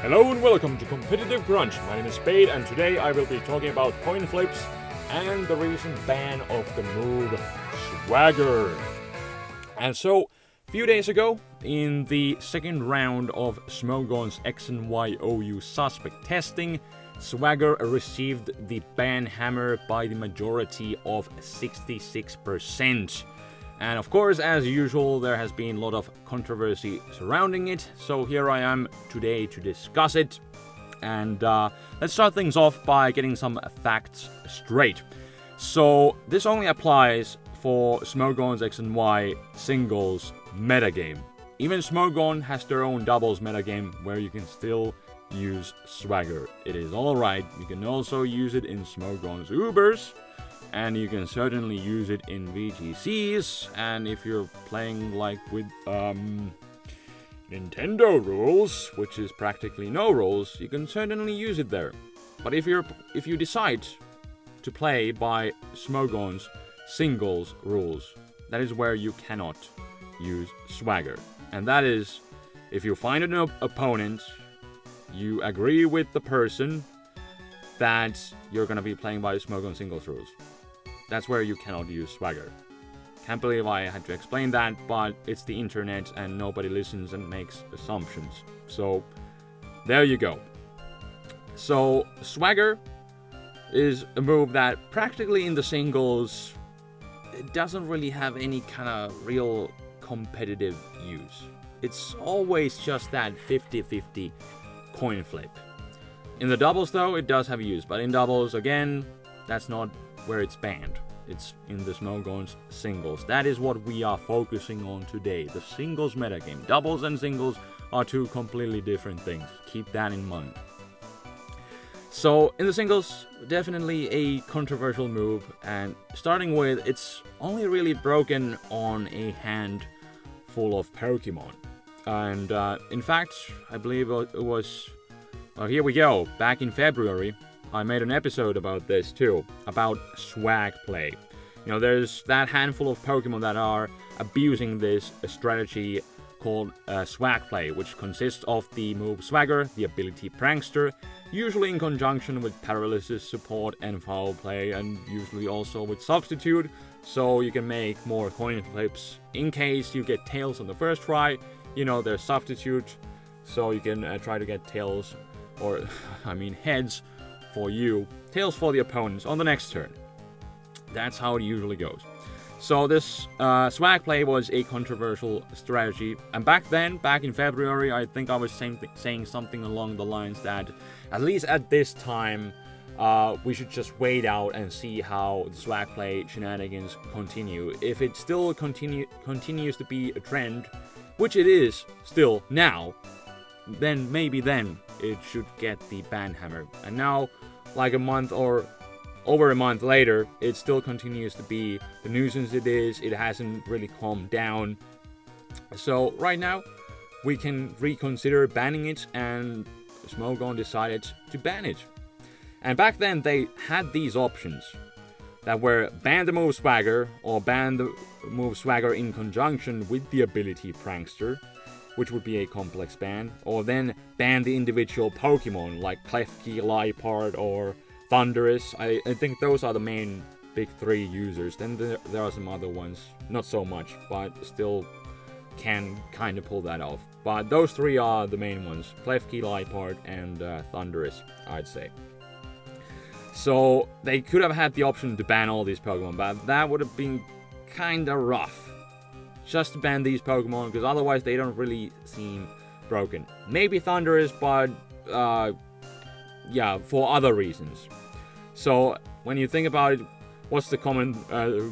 Hello and welcome to Competitive Grunge. My name is Spade and today I will be talking about coin flips and the recent ban of the move Swagger. And so, a few days ago, in the second round of Smogon's X and Y OU suspect testing, Swagger received the ban hammer by the majority of 66%. And of course, as usual, there has been a lot of controversy surrounding it, so here I am today to discuss it. And let's start things off by getting some facts straight. So, this only applies for Smogon's X and Y singles metagame. Even Smogon has their own doubles metagame where you can still use Swagger. It is alright, you can also use it in Smogon's Ubers. And you can certainly use it in VGCs, and if you're playing like with Nintendo rules, which is practically no rules, you can certainly use it there. But if you decide to play by Smogon's singles rules, that is where you cannot use Swagger. And that is, if you find an opponent, you agree with the person that you're gonna be playing by Smogon singles rules. That's where you cannot use Swagger. Can't believe I had to explain that, but it's the internet and nobody listens and makes assumptions. So, there you go. So, Swagger is a move that practically in the singles, it doesn't really have any kind of real competitive use. It's always just that 50-50 coin flip. In the doubles though, it does have use, but in doubles, again, that's not where it's banned. It's in the Smogon's singles. That is what we are focusing on today. The singles metagame. Doubles and singles are two completely different things. Keep that in mind. So, in the singles, definitely a controversial move. And starting with, it's only really broken on a hand full of Pokemon. And in fact, I believe it was... Well, here we go. Back in February, I made an episode about this too, about SwagPlay. You know, there's that handful of Pokemon that are abusing this strategy called SwagPlay, which consists of the move Swagger, the ability Prankster, usually in conjunction with Paralysis, Support, and Foul Play, and usually also with Substitute, so you can make more coin flips. In case you get Tails on the first try, you know, there's Substitute, so you can try to get Tails, or, heads, for you, tails for the opponents on the next turn. That's how it usually goes. So this SwagPlay was a controversial strategy, and back in February, I think I was saying something along the lines that, at least at this time, we should just wait out and see how the SwagPlay shenanigans continue. If it still continues to be a trend, which it is still now, then maybe then it should get the ban hammer. And now, like a month or over a month later, it still continues to be the nuisance it is. It hasn't really calmed down. So right now, we can reconsider banning it, and Smogon decided to ban it. And back then, they had these options that were ban the move Swagger, or ban the move Swagger in conjunction with the ability Prankster, which would be a complex ban, or then ban the individual Pokemon like Klefki, Liepard, or Thundurus. I think those are the main big three users. Then there are some other ones, not so much, but still can kind of pull that off. But those three are the main ones, Klefki, Liepard, and Thundurus, I'd say. So they could have had the option to ban all these Pokemon, but that would have been kinda rough. Just to ban these Pokemon, because otherwise they don't really seem broken. Maybe Thundurus, but yeah, for other reasons. So when you think about it, what's the common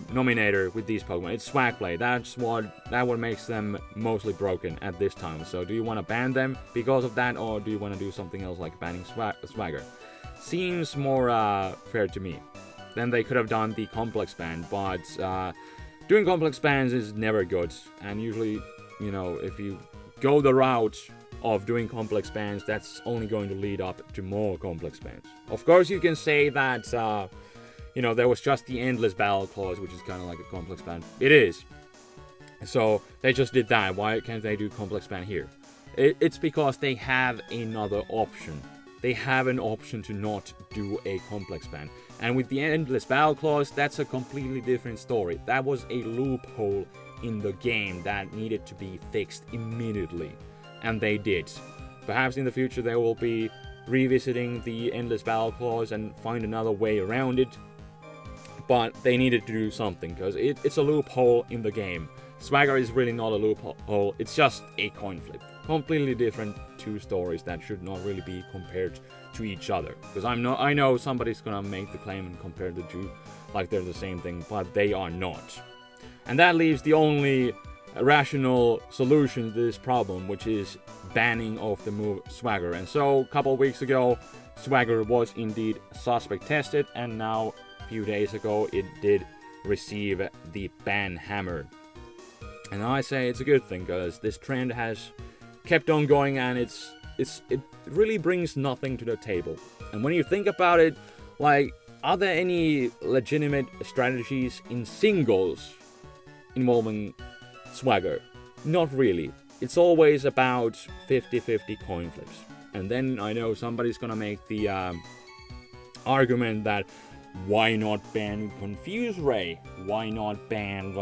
denominator with these Pokemon? It's SwagPlay. That's what makes them mostly broken at this time. So do you want to ban them because of that, or do you want to do something else like banning Swagger? Seems more fair to me. Then they could have done the complex ban, but doing complex bans is never good, and usually, you know, if you go the route of doing complex bans, that's only going to lead up to more complex bans. Of course, you can say that, you know, there was just the endless battle clause, which is kind of like a complex ban. It is. So, they just did that. Why can't they do complex ban here? It's because they have another option. They have an option to not do a complex ban. And with the endless battle clause, that's a completely different story. That was a loophole in the game that needed to be fixed immediately. And they did. Perhaps in the future they will be revisiting the endless battle clause and find another way around it. But they needed to do something, because it's a loophole in the game. Swagger is really not a loophole, it's just a coin flip. Completely different two stories that should not really be compared to each other. Because I know somebody's gonna make the claim and compare the two like they're the same thing, but they are not. And that leaves the only rational solution to this problem, which is banning of the move Swagger. And so a couple of weeks ago, Swagger was indeed suspect tested, and now a few days ago it did receive the ban hammer. And I say it's a good thing, because this trend has kept on going, and it really brings nothing to the table. And when you think about it, like, are there any legitimate strategies in singles involving Swagger? Not really. It's always about 50-50 coin flips. And then I know somebody's gonna make the argument that why not ban Confuse Ray? Why not ban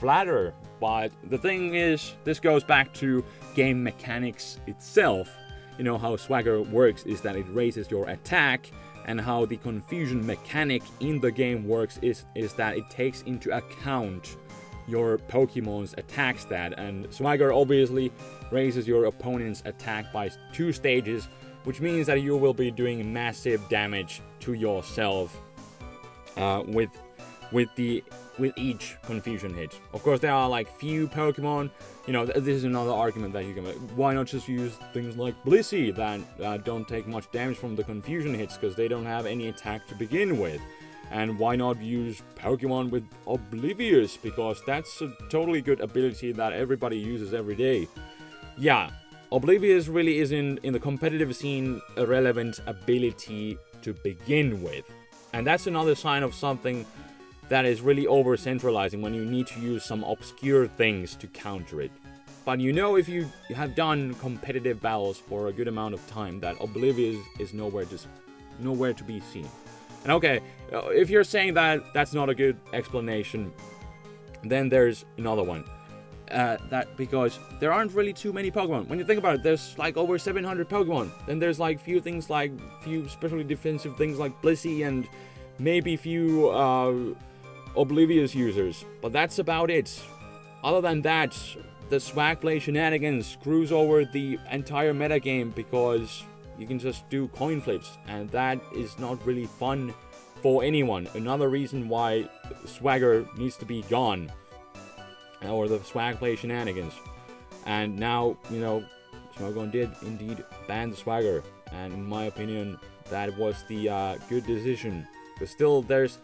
Flatter? But the thing is, this goes back to game mechanics itself. You know how Swagger works is that it raises your attack, and how the confusion mechanic in the game works is that it takes into account your Pokemon's attack stat, and Swagger obviously raises your opponent's attack by 2 stages, which means that you will be doing massive damage to yourself with each confusion hit. Of course, there are like few Pokemon, you know, this is another argument that you can make. Why not just use things like Blissey that don't take much damage from the confusion hits, because they don't have any attack to begin with? And why not use Pokemon with Oblivious, because that's a totally good ability that everybody uses every day. Yeah, Oblivious really isn't, in the competitive scene, a relevant ability to begin with. And that's another sign of something that is really over-centralizing, when you need to use some obscure things to counter it. But you know, if you have done competitive battles for a good amount of time, that Oblivious is nowhere to be seen. And okay, if you're saying that that's not a good explanation, then there's another one. That because there aren't really too many Pokemon. When you think about it, there's like over 700 Pokemon. Then there's like few especially defensive things like Blissey, and maybe few Oblivious users. But that's about it. Other than that, the SwagPlay shenanigans screws over the entire metagame, because you can just do coin flips, and that is not really fun for anyone. Another reason why Swagger needs to be gone, or the SwagPlay shenanigans. And now, you know, Smogon did indeed ban the Swagger, and in my opinion, that was the good decision. But still, there's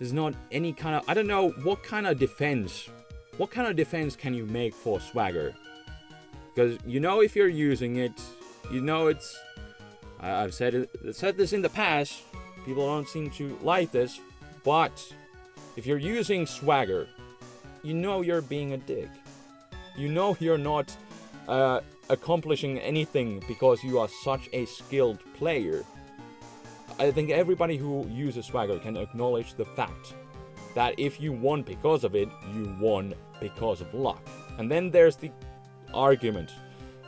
not any kind of, I don't know what kind of defense can you make for Swagger? Because you know, if you're using it, you know it's, I've said this in the past, people don't seem to like this, but if you're using Swagger, you know you're being a dick. You know you're not accomplishing anything because you are such a skilled player. I think everybody who uses Swagger can acknowledge the fact that if you won because of it, you won because of luck. And then there's the argument,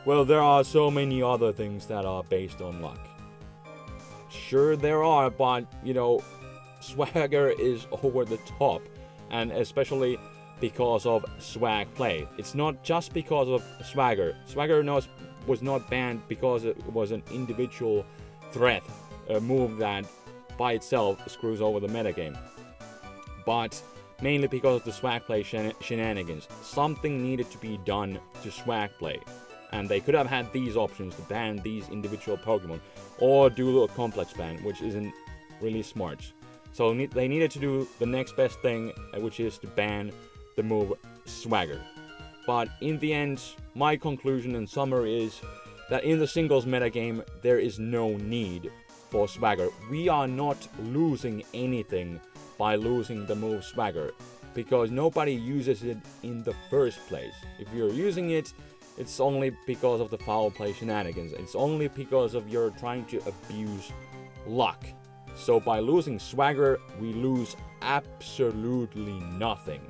well, there are so many other things that are based on luck. Sure there are, but, you know, Swagger is over the top. And especially because of SwagPlay. It's not just because of Swagger. Swagger was not banned because it was an individual threat, a move that by itself screws over the metagame. But mainly because of the SwagPlay shenanigans. Something needed to be done to SwagPlay. And they could have had these options to ban these individual Pokemon, or do a complex ban, which isn't really smart. So they needed to do the next best thing, which is to ban the move Swagger. But in the end, my conclusion and summary is that in the singles metagame, there is no need for Swagger. We are not losing anything by losing the move Swagger, because nobody uses it in the first place. If you're using it, it's only because of the foul play shenanigans. It's only because of you're trying to abuse luck. So by losing Swagger, we lose absolutely nothing.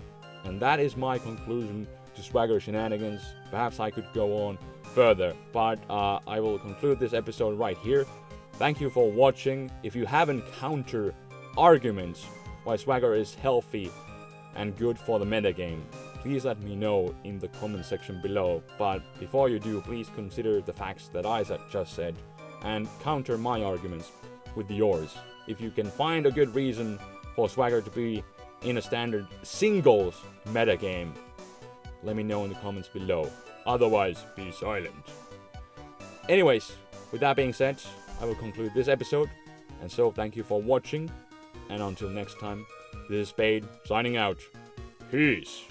And that is my conclusion to Swagger shenanigans. Perhaps I could go on further, but I will conclude this episode right here. Thank you for watching. If you have counter arguments why Swagger is healthy and good for the metagame, please let me know in the comment section below. But before you do, please consider the facts that I just said and counter my arguments with yours. If you can find a good reason for Swagger to be in a standard singles metagame, let me know in the comments below. Otherwise, be silent. Anyways, with that being said, I will conclude this episode. And so, thank you for watching. And until next time, this is Spade signing out. Peace.